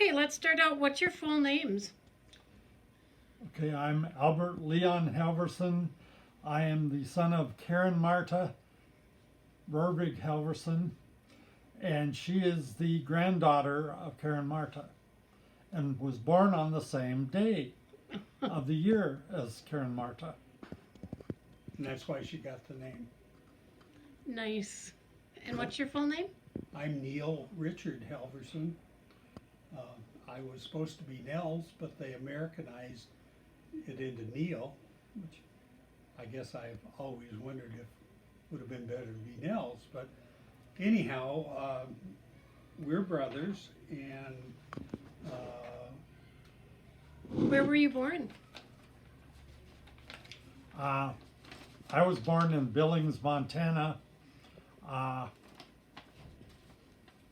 Okay, let's start out. What's your full names? Okay, I'm Albert Leon Halverson. I am the son of Karen Marta Rorvig Halverson, and she is the granddaughter of Karen Marta and was born on the same day of the year as Karen Marta. And that's why she got the name. Nice. And what's your full name? I'm Neil Richard Halverson. Uh, I was supposed to be Nels, but they Americanized it into Neil, which I guess I've always wondered if it would have been better to be Nels. But anyhow, we're brothers, and Where were you born? I was born in Billings, Montana,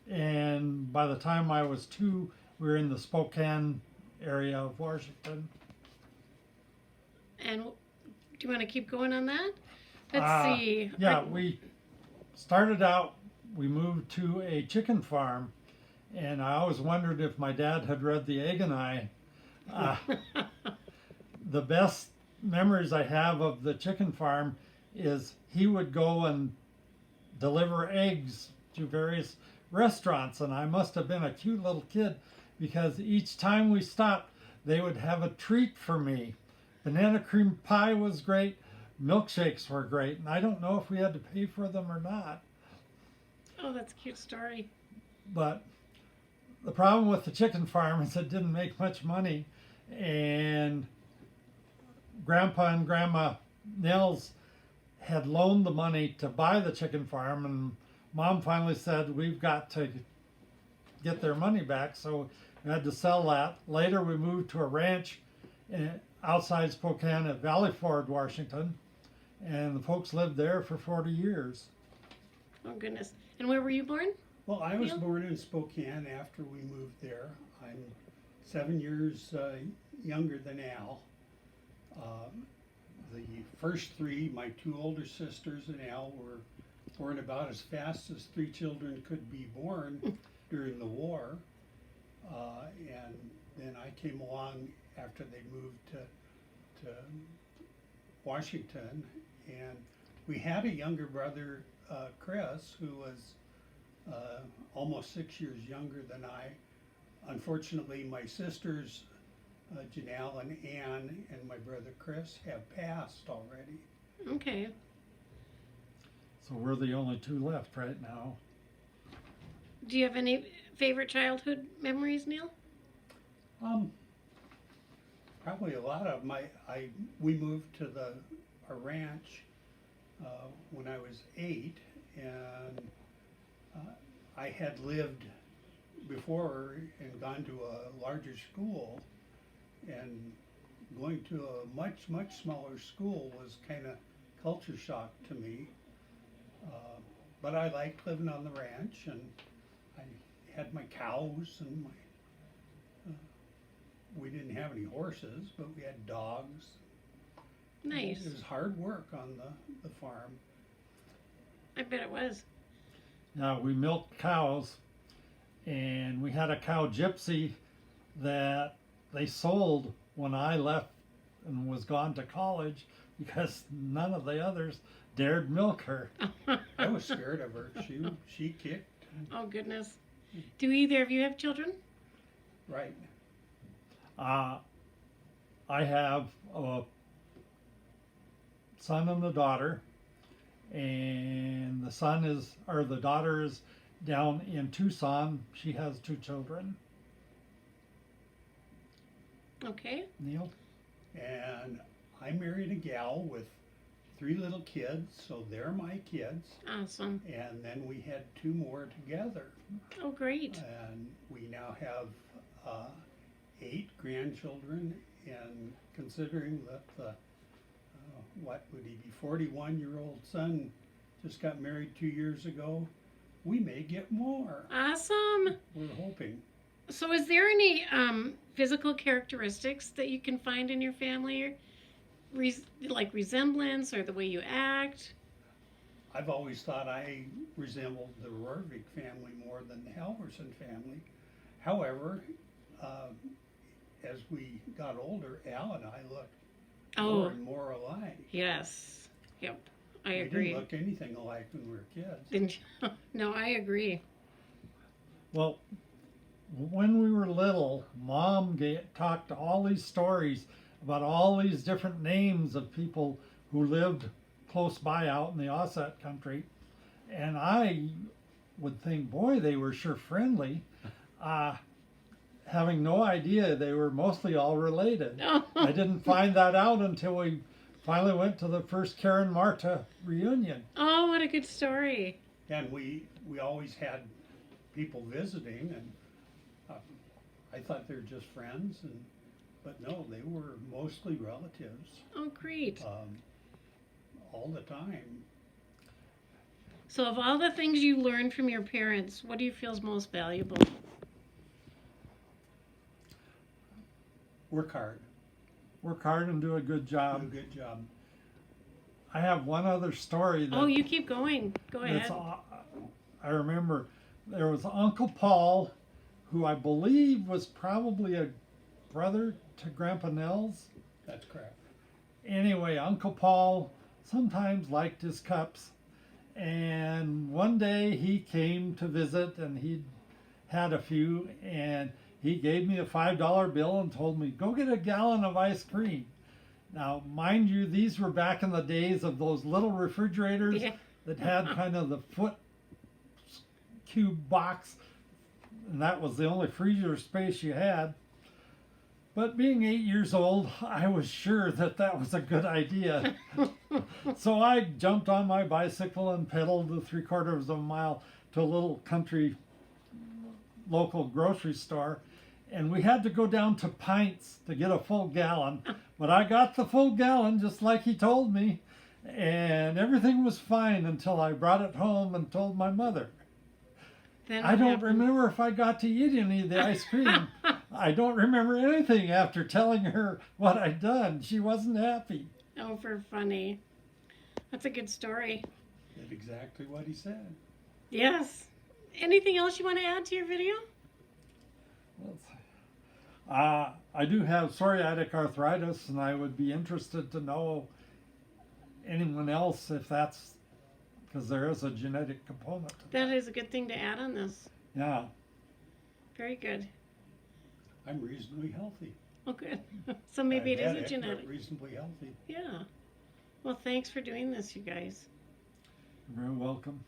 and by the time I was 2, we were in the Spokane area of Washington. And do you want to keep going on that? Let's see. Yeah, we started out, we moved to a chicken farm, and I always wondered if my dad had read The Egg and I. The best memories I have of the chicken farm is he would go and deliver eggs to various restaurants, and I must have been a cute little kid because each time we stopped, they would have a treat for me. Banana cream pie was great, milkshakes were great, and I don't know if we had to pay for them or not. Oh, that's a cute story. But the problem with the chicken farm is it didn't make much money, and Grandpa and Grandma Nels had loaned the money to buy the chicken farm, and Mom finally said, we've got to get their money back, so we had to sell that. Later we moved to a ranch outside Spokane at Valley Ford, Washington, and the folks lived there for 40 years. Oh, goodness. And where were you born? well, I was Neil? born in Spokane after we moved there. I'm 7 years younger than Al. The first 3, my 2 older sisters and Al, were born about as fast as 3 children could be born during the war. And then I came along after they moved to Washington. And we had a younger brother, Chris, who was almost 6 years younger than I. Unfortunately, my sisters, Janelle and Ann, and my brother Chris have passed already. Okay. So we're the only 2 left right now. Do you have any favorite childhood memories, Neil? Probably a lot of my. We moved to a ranch when I was 8, and I had lived before and gone to a larger school, and going to a much smaller school was kind of culture shock to me. But I liked living on the ranch, and I had my cows and my. We didn't have any horses, but we had dogs. Nice. It was hard work on the farm. I bet it was. Now we milked cows, and we had a cow gypsy that they sold when I left and was gone to college because none of the others dared milk her. I was scared of her. She kicked. Oh, goodness. Do either of you have children? Right. I have a son and a daughter, and the daughter is down in Tucson. She has 2 children. Okay. Neil? And I married a gal with 3 little kids, so they're my kids. Awesome. And then we had 2 more together. Oh, great. And we now have 8 grandchildren, and considering that the, what would he be, 41-year-old son just got married 2 years ago, we may get more. Awesome. We're hoping. So is there any physical characteristics that you can find in your family, or like resemblance or the way you act? I've always thought I resembled the Rorvig family more than the Halverson family. However, as we got older, Al and I looked Oh, more and more alike. yes. Yep. I We agree. didn't look anything alike when we were kids. Didn't you? No, I agree. Well, when we were little, Mom talked all these stories about all these different names of people who lived close by out in the Osset country. And I would think, boy, they were sure friendly, having no idea they were mostly all related. I didn't find that out until we finally went to the first Karen Marta reunion. Oh, what a good story. And we always had people visiting, and I thought they were just friends, but no, they were mostly relatives Oh, great. all the time. So, of all the things you learned from your parents, what do you feel is most valuable? Work hard, Work hard and do a good do a job. good job. I have one other story that Oh, you keep going. Go that's, ahead. I remember there was Uncle Paul, who I believe was probably a brother to Grandpa Nels. That's correct. Anyway, Uncle Paul sometimes liked his cups, and one day he came to visit, and he had a few, and he gave me a $5 bill and told me, go get a gallon of ice cream. Now, mind you, these were back in the days of those little refrigerators Yeah. that had kind of the foot cube box, and that was the only freezer space you had. But being 8 years old, I was sure that that was a good idea. So I jumped on my bicycle and pedaled the 3/4 of a mile to a little country local grocery store. And we had to go down to Pints to get a full gallon. But I got the full gallon just like he told me. And everything was fine until I brought it home and told my mother. Then I what don't happened? remember if I got to eat any of the ice cream. I don't remember anything after telling her what I'd done. She wasn't happy. Oh, for funny. That's a good story. Did exactly what he said. Yes. Anything else you want to add to your video? I do have psoriatic arthritis, and I would be interested to know anyone else if that's because there is a genetic component to That is a good thing to add on this. Yeah. Very good. I'm reasonably healthy. Oh, good. So maybe it is a Diabetic, but genetic. reasonably healthy. Yeah. Well, thanks for doing this, you guys. You're very welcome.